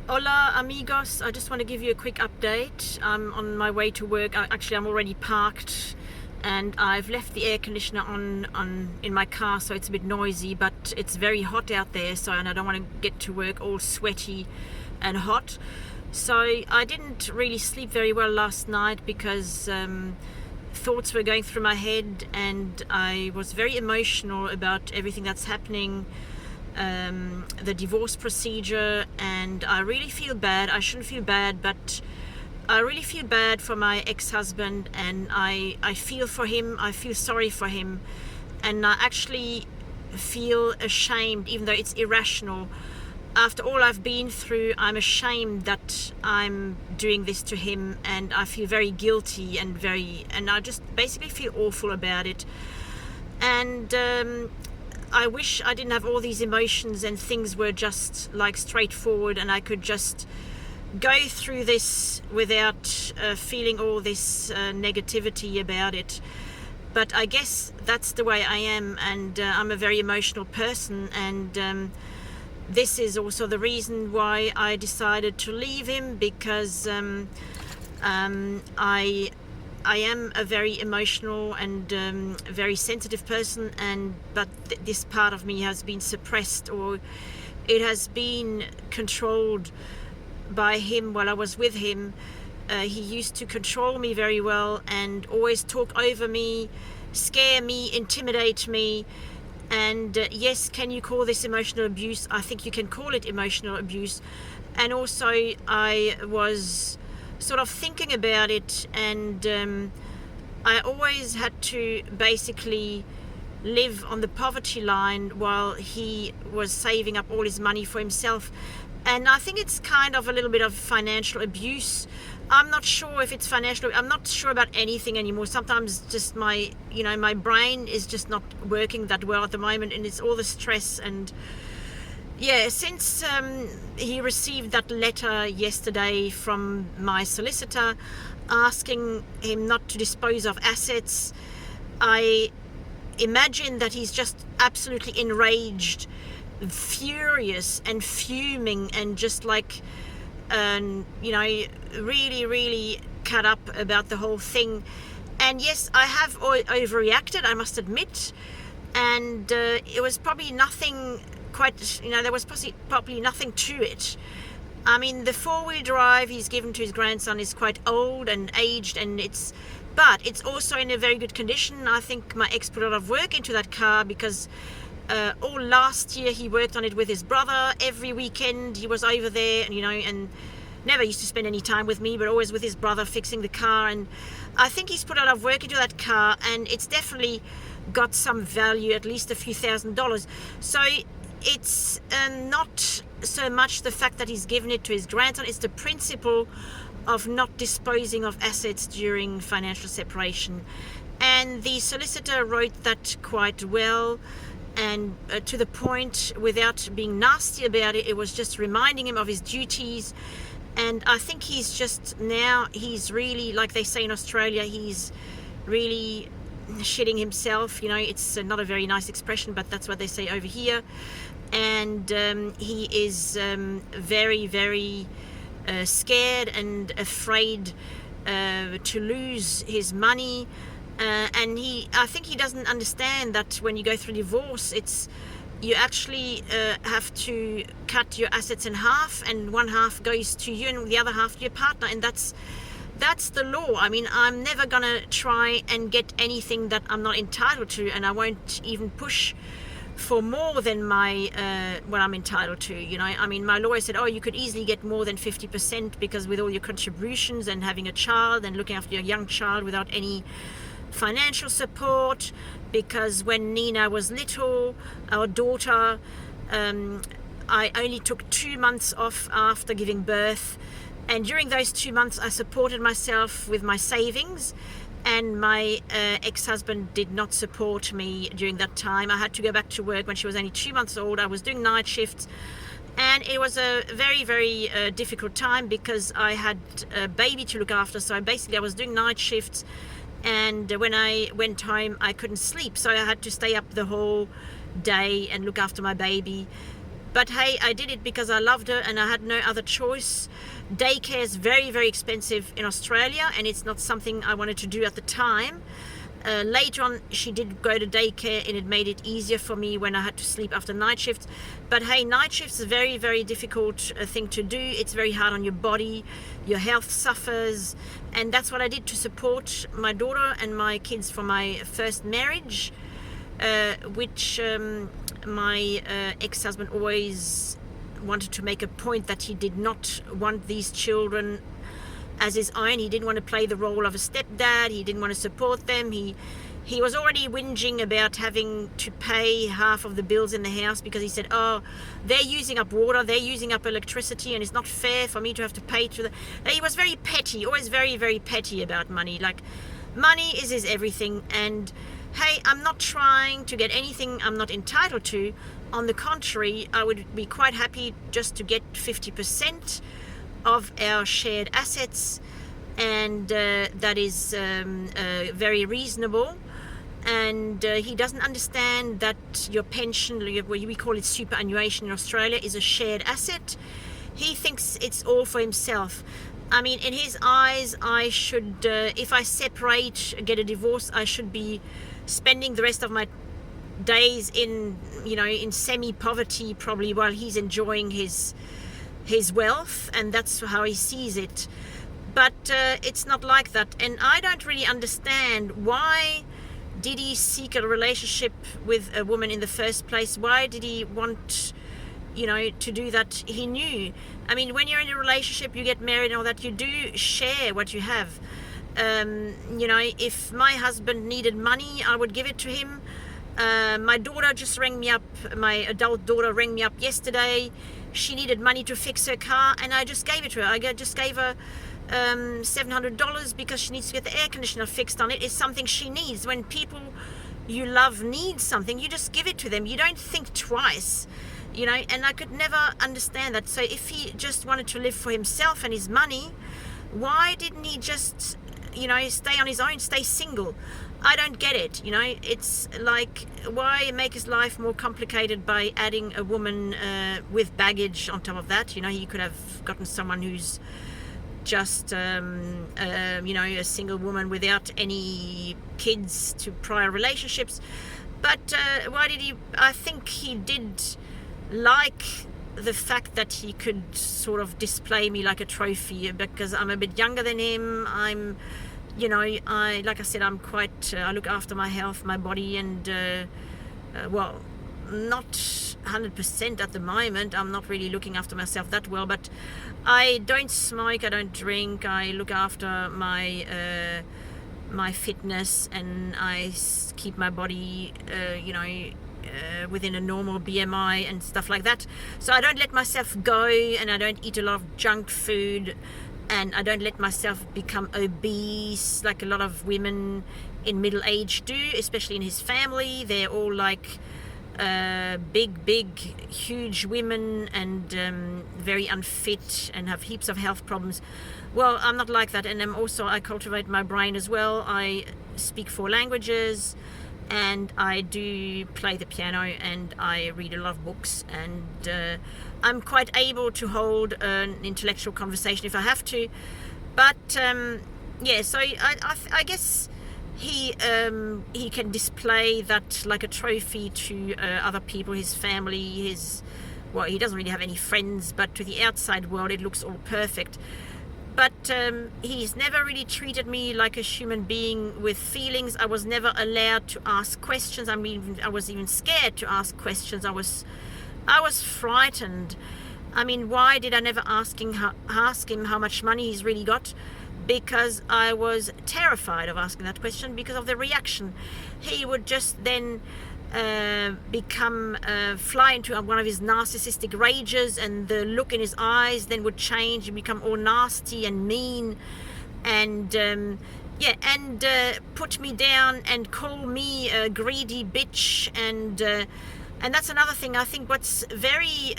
Hola amigos, I just want to give you a quick update. I'm on my way to work. I'm already parked and I've left the air conditioner on in my car, so it's a bit noisy, but it's very hot out there, and I don't want to get to work all sweaty and hot. So I didn't really sleep very well last night because thoughts were going through my head and I was very emotional about everything that's happening, the divorce procedure, and I really feel bad. I shouldn't feel bad, but I really feel bad for my ex-husband, and I feel for him. I feel sorry for him, and I actually feel ashamed, even though it's irrational. After all I've been through, I'm ashamed that I'm doing this to him, and I feel very guilty and I just basically feel awful about it. And I wish I didn't have all these emotions and things were just like straightforward and I could just go through this without feeling all this negativity about it. But I guess that's the way I am, and I'm a very emotional person, and this is also the reason why I decided to leave him, because I am a very emotional and very sensitive person, but this part of me has been suppressed, or it has been controlled by him while I was with him. He used to control me very well and always talk over me, scare me, intimidate me. And yes, can you call this emotional abuse? I think you can call it emotional abuse. And also I was sort of thinking about it, and I always had to basically live on the poverty line while he was saving up all his money for himself. And I think it's kind of a little bit of financial abuse. I'm not sure if it's financial. I'm not sure about anything anymore. Sometimes just my brain is just not working that well at the moment, and it's all the stress. And yeah, since he received that letter yesterday from my solicitor asking him not to dispose of assets, I imagine that he's just absolutely enraged, furious and fuming, and just like really, really cut up about the whole thing. And yes, I have overreacted, I must admit, and it was probably nothing there was probably nothing to it. I mean, the four-wheel drive he's given to his grandson is quite old and aged, but it's also in a very good condition. I think my ex put a lot of work into that car, because all last year he worked on it with his brother. Every weekend he was over there, and never used to spend any time with me, but always with his brother fixing the car. And I think he's put a lot of work into that car, and it's definitely got some value, at least a few $1,000s. So it's not so much the fact that he's given it to his grandson, it's the principle of not disposing of assets during financial separation. And the solicitor wrote that quite well, and to the point, without being nasty about it. It was just reminding him of his duties. And I think he's really, like they say in Australia, he's really shitting himself. It's not a very nice expression, but that's what they say over here. And he is very, very scared and afraid to lose his money. And I think he doesn't understand that when you go through divorce, you actually have to cut your assets in half, and one half goes to you and the other half to your partner, and that's the law. I mean, I'm never gonna try and get anything that I'm not entitled to, and I won't even push for more than what I'm entitled to. I mean, my lawyer said, you could easily get more than 50%, because with all your contributions and having a child and looking after your young child without any financial support, because when Nina was little, our daughter, I only took 2 months off after giving birth, and during those 2 months I supported myself with my savings, and my ex-husband did not support me during that time. I had to go back to work when she was only 2 months old. I was doing night shifts, and it was a very, very difficult time, because I had a baby to look after. So basically I was doing night shifts, and when I went home I couldn't sleep, so I had to stay up the whole day and look after my baby. But hey, I did it because I loved her and I had no other choice. Daycare is very, very expensive in Australia, and it's not something I wanted to do at the time. Later on, she did go to daycare, and it made it easier for me when I had to sleep after night shifts. But hey, night shifts is a very, very difficult thing to do. It's very hard on your body. Your health suffers. And that's what I did to support my daughter and my kids for my first marriage, which my ex-husband always wanted to make a point that he did not want these children as his own. He didn't want to play the role of a stepdad. He didn't want to support them. He was already whinging about having to pay half of the bills in the house because he said, oh, they're using up water, they're using up electricity, and it's not fair for me to have to pay to the... He was very petty, always very, very petty about money. Like, money is his everything. And hey, I'm not trying to get anything I'm not entitled to. On the contrary, I would be quite happy just to get 50% of our shared assets, and that is very reasonable. And he doesn't understand that your pension, we call it superannuation in Australia, is a shared asset. He thinks it's all for himself. I mean, in his eyes, I should, if I separate, get a divorce, I should be spending the rest of my days in, in semi-poverty probably, while he's enjoying his wealth, and that's how he sees it. But it's not like that, and I don't really understand why did he seek a relationship with a woman in the first place. Why did he want to do that? He knew, I mean, when you're in a relationship, you get married and all that, you do share what you have. If my husband needed money, I would give it to him. My daughter just rang me up, my adult daughter rang me up yesterday. She needed money to fix her car, and I just gave it to her. I just gave her $700 because she needs to get the air conditioner fixed on it. It's something she needs. When people you love need something, you just give it to them. You don't think twice, and I could never understand that. So if he just wanted to live for himself and his money, why didn't he just, stay on his own, stay single? I don't get it. It's like, why make his life more complicated by adding a woman with baggage on top of that? He could have gotten someone who's just, a single woman without any kids to prior relationships. But why did he? I think he did like the fact that he could sort of display me like a trophy because I'm a bit younger than him. I'm, like I said, I'm quite, I look after my health, my body, and, well, not 100% at the moment. I'm not really looking after myself that well, but I don't smoke, I don't drink, I look after my, my fitness, and I keep my body, within a normal BMI and stuff like that. So I don't let myself go, and I don't eat a lot of junk food, and I don't let myself become obese like a lot of women in middle age do, especially in his family. They're all like big, huge women, and very unfit and have heaps of health problems. Well, I'm not like that, and I cultivate my brain as well. I speak 4 languages, and I do play the piano, and I read a lot of books, and I'm quite able to hold an intellectual conversation if I have to. But so I guess he can display that like a trophy to other people, his family, he doesn't really have any friends, but to the outside world it looks all perfect. But he's never really treated me like a human being with feelings. I was never allowed to ask questions. I mean, I was even scared to ask questions. I was frightened. I mean, why did I never ask him how much money he's really got? Because I was terrified of asking that question because of the reaction. He would just then fly into one of his narcissistic rages, and the look in his eyes then would change and become all nasty and mean, and put me down and call me a greedy bitch, and that's another thing. I think what's very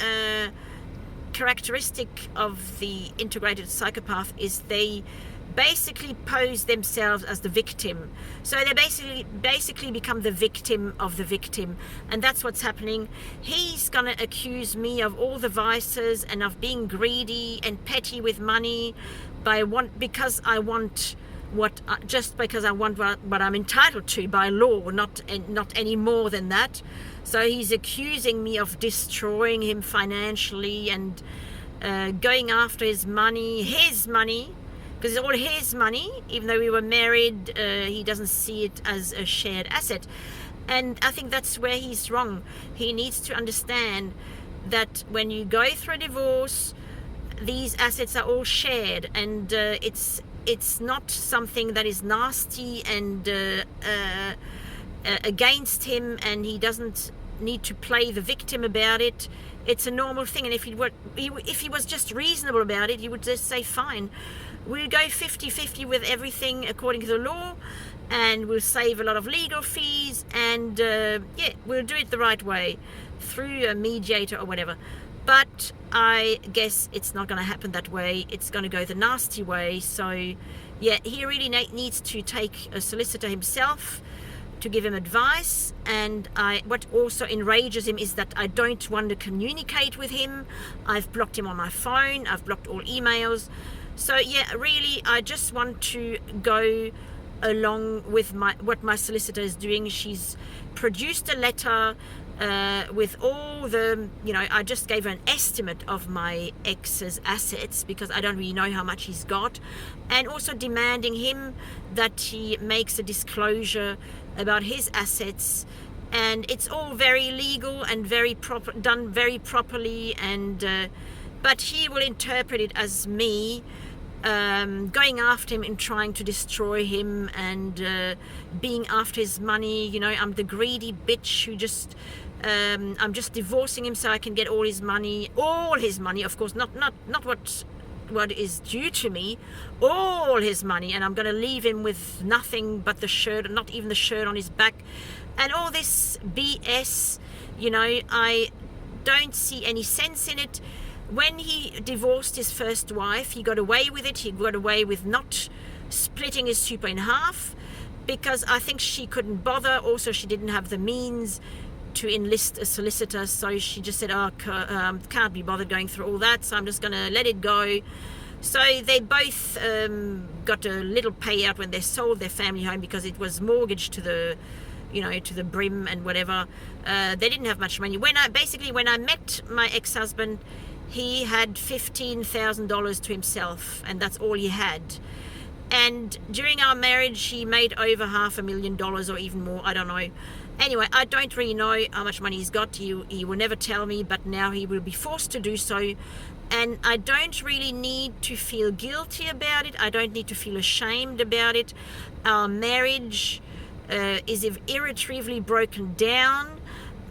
characteristic of the integrated psychopath is they basically pose themselves as the victim. So they basically become the victim of the victim, and that's what's happening. He's gonna accuse me of all the vices and of being greedy and petty with money because I want what I'm entitled to by law, not any more than that. So he's accusing me of destroying him financially and going after his money, because it's all his money. Even though we were married, he doesn't see it as a shared asset. And I think that's where he's wrong. He needs to understand that when you go through a divorce, these assets are all shared, and it's not something that is nasty and against him, and he doesn't need to play the victim about it. It's a normal thing, and if he was just reasonable about it, he would just say, fine, we'll go 50-50 with everything according to the law, and we'll save a lot of legal fees, and we'll do it the right way through a mediator or whatever. But I guess it's not going to happen that way. It's going to go the nasty way. So yeah, he really needs to take a solicitor himself to give him advice. And what also enrages him is that I don't want to communicate with him. I've blocked him on my phone. I've blocked all emails. So yeah, really, I just want to go along with what my solicitor is doing. She's produced a letter with all the, I just gave her an estimate of my ex's assets because I don't really know how much he's got, and also demanding him that he makes a disclosure about his assets. And it's all very legal and done very properly, and but he will interpret it as me going after him and trying to destroy him, and being after his money. I'm the greedy bitch who just I'm just divorcing him so I can get all his money, of course, not what is due to me, all his money, and I'm going to leave him with nothing but the shirt, not even the shirt on his back, and all this BS. I don't see any sense in it. When he divorced his first wife, he got away with it. He got away with not splitting his super in half because I think she couldn't bother. Also, she didn't have the means to enlist a solicitor, so she just said, can't be bothered going through all that, so I'm just going to let it go. So they both got a little payout when they sold their family home because it was mortgaged to the brim and whatever. They didn't have much money. When I met my ex-husband, he had $15,000 to himself, and that's all he had. And during our marriage, he made over $500,000 or even more. I don't know. Anyway, I don't really know how much money he's got. He will never tell me, but now he will be forced to do so. And I don't really need to feel guilty about it. I don't need to feel ashamed about it. Our marriage is irretrievably broken down.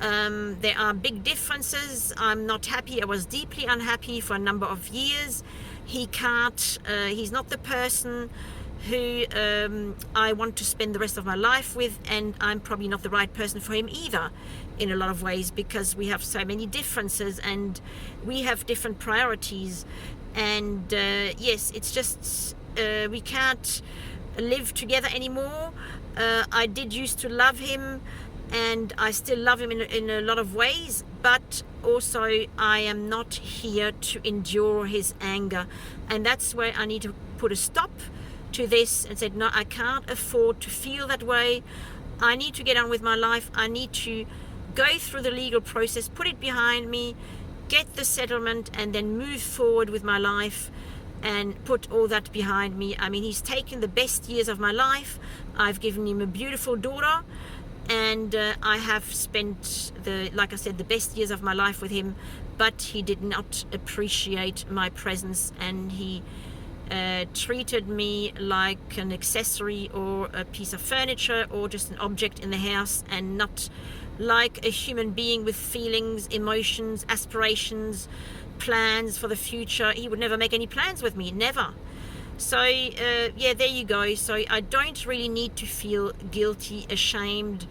There are big differences. I'm not happy. I was deeply unhappy for a number of years. He's not the person who I want to spend the rest of my life with, and I'm probably not the right person for him either in a lot of ways, because we have so many differences and we have different priorities. And yes, it's just we can't live together anymore. I did used to love him, and I still love him in a lot of ways, but also I am not here to endure his anger, and that's where I need to put a stop to this and said, no, I can't afford to feel that way. I need to get on with my life. I need to go through the legal process, put it behind me, get the settlement, and then move forward with my life and put all that behind me. I mean, he's taken the best years of my life. I've given him a beautiful daughter, and I have spent like I said, the best years of my life with him, but he did not appreciate my presence, and he treated me like an accessory or a piece of furniture or just an object in the house, and not like a human being with feelings, emotions, aspirations, plans for the future. He would never make any plans with me, never. So yeah, there you go. So I don't really need to feel guilty, ashamed,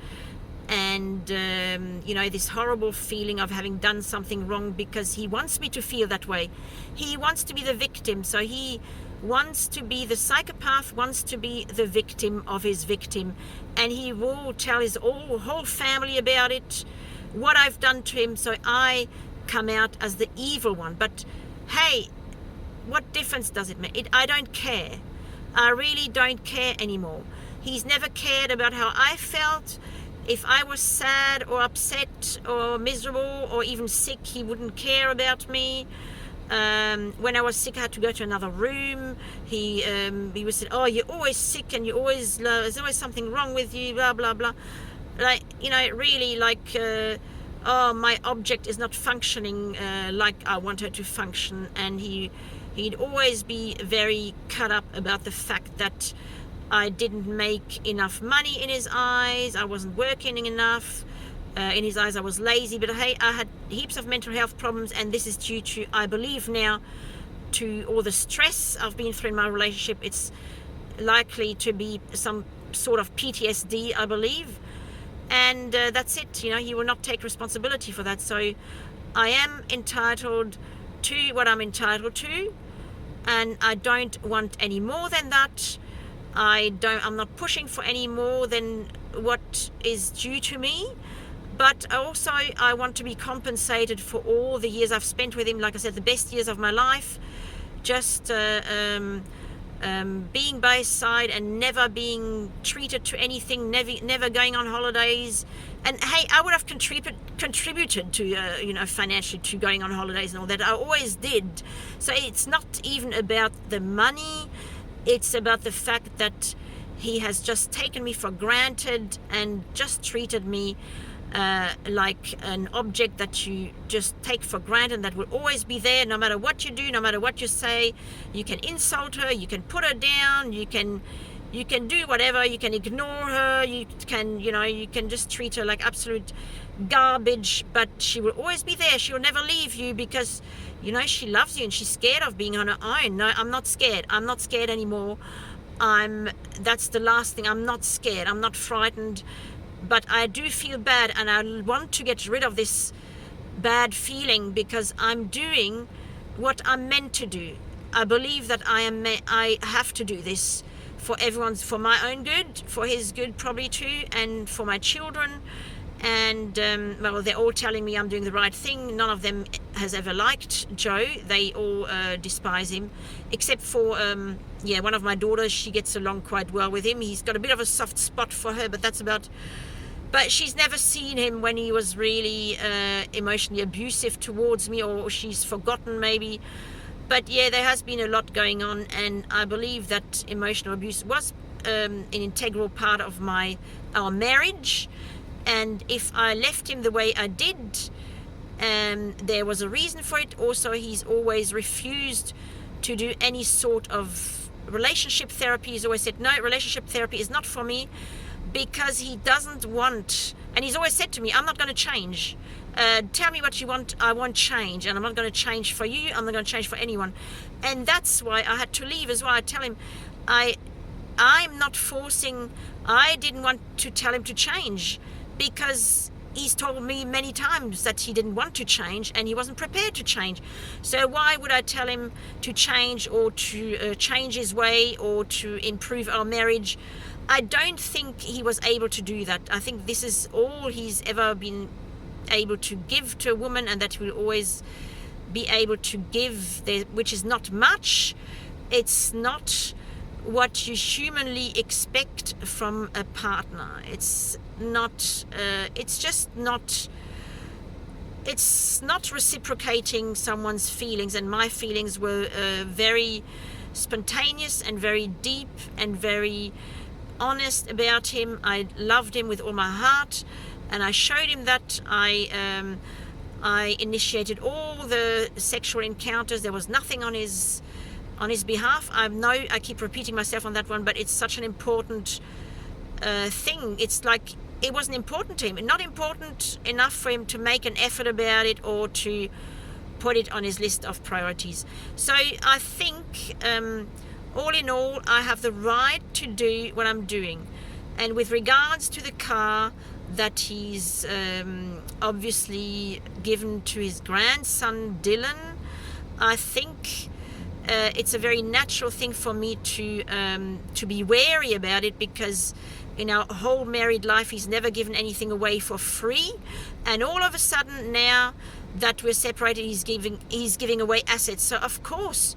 and this horrible feeling of having done something wrong, because he wants me to feel that way. He wants to be the victim. So he wants to be, the psychopath wants to be the victim of his victim, and he will tell his whole family about it, what I've done to him, so I come out as the evil one. But hey, what difference does it make? I don't care. I really don't care anymore. He's never cared about how I felt. If I was sad or upset or miserable or even sick, he wouldn't care about me. When I was sick, I had to go to another room. He would say, "Oh, you're always sick, and there's always something wrong with you, blah blah blah." Like, really, like, oh, my object is not functioning like I want her to function. And he'd always be very cut up about the fact that I didn't make enough money in his eyes. I wasn't working enough. In his eyes, I was lazy. But hey, I had heaps of mental health problems, and this is due to, I believe now, to all the stress I've been through in my relationship. It's likely to be some sort of PTSD, I believe. And that's it. He will not take responsibility for that. So I am entitled to what I'm entitled to, and I don't want any more than that. I'm not pushing for any more than what is due to me. But also, I want to be compensated for all the years I've spent with him. Like I said, the best years of my life. Just being by his side and never being treated to anything, never going on holidays. And hey, I would have contributed to, financially, to going on holidays and all that. I always did. So it's not even about the money. It's about the fact that he has just taken me for granted and just treated me like an object that you just take for granted, that will always be there no matter what you do, no matter what you say. You can insult her, you can put her down, you can do whatever, you can ignore her, you can just treat her like absolute garbage, but she will always be there. She will never leave you because she loves you and she's scared of being on her own. No, I'm not scared. I'm not scared anymore. That's the last thing. I'm not scared. I'm not frightened. But I do feel bad, and I want to get rid of this bad feeling because I'm doing what I'm meant to do. I believe that I have to do this for my own good, for his good probably too, and for my children. And they're all telling me I'm doing the right thing. None of them has ever liked Joe. They all despise him, except for one of my daughters. She gets along quite well with him. He's got a bit of a soft spot for her, but that's about. But she's never seen him when he was really emotionally abusive towards me, or she's forgotten maybe. But yeah, there has been a lot going on, and I believe that emotional abuse was an integral part of our marriage. And if I left him the way I did, there was a reason for it. Also, he's always refused to do any sort of relationship therapy. He's always said, no, relationship therapy is not for me, because he doesn't want, and he's always said to me, I'm not going to change. Tell me what you want, I won't change, and I'm not going to change for you, I'm not going to change for anyone. And that's why I had to leave as well. I tell him, I'm not forcing, I didn't want to tell him to change, because he's told me many times that he didn't want to change and he wasn't prepared to change. So why would I tell him to change, or to change his way, or to improve our marriage? I don't think he was able to do that. I think this is all he's ever been able to give to a woman, and that he will always be able to give, which is not much. It's not what you humanly expect from a partner. It's not. It's not reciprocating someone's feelings, and my feelings were very spontaneous and very deep and very honest about him. I loved him with all my heart, and I showed him that. I initiated all the sexual encounters. There was nothing on his behalf. I keep repeating myself on that one, but it's such an important thing. It's like it wasn't important to him, not important enough for him to make an effort about it or to put it on his list of priorities. So I think all in all, I have the right to do what I'm doing. And with regards to the car, that he's obviously given to his grandson Dylan. I think it's a very natural thing for me to be wary about it, because in our whole married life he's never given anything away for free, and all of a sudden now that we're separated he's giving away assets. So of course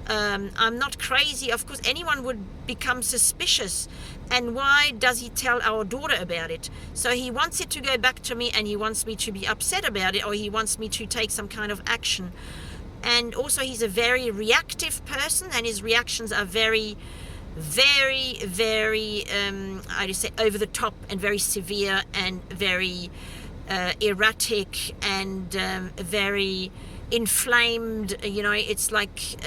I'm not crazy. Of course anyone would become suspicious. And why does he tell our daughter about it? So he wants it to go back to me, and he wants me to be upset about it, or he wants me to take some kind of action. And also he's a very reactive person, and his reactions are very, very, very, I just say over the top, and very severe, and very erratic, and very inflamed. You know, it's like,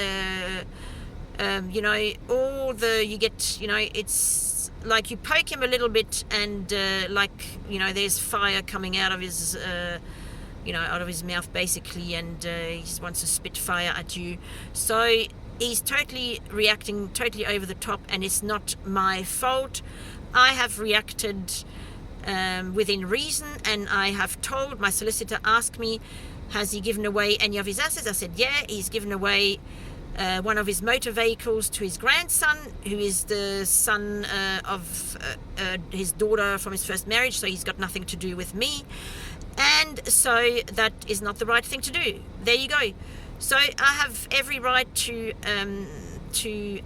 you know, all the, you get, you know, it's like you poke him a little bit, and like, you know, there's fire coming out of his you know, out of his mouth basically, and he just wants to spit fire at you. So he's totally reacting totally over the top, and it's not my fault. I have reacted within reason, and I have told my solicitor, asked me, has he given away any of his assets? I said, yeah, he's given away one of his motor vehicles to his grandson, who is the son of his daughter from his first marriage, so he's got nothing to do with me. And so that is not the right thing to do. There you go. So I have every right to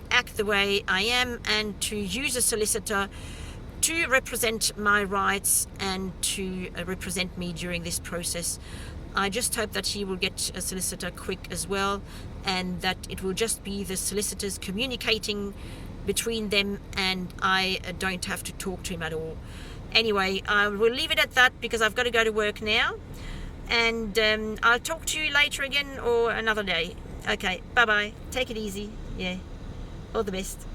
act the way I am, and to use a solicitor to represent my rights and to represent me during this process. I just hope that he will get a solicitor quick as well, and that it will just be the solicitors communicating between them, and I don't have to talk to him at all. Anyway, I will leave it at that, because I've got to go to work now, and I'll talk to you later again, or another day. Okay, bye-bye. Take it easy. Yeah, all the best.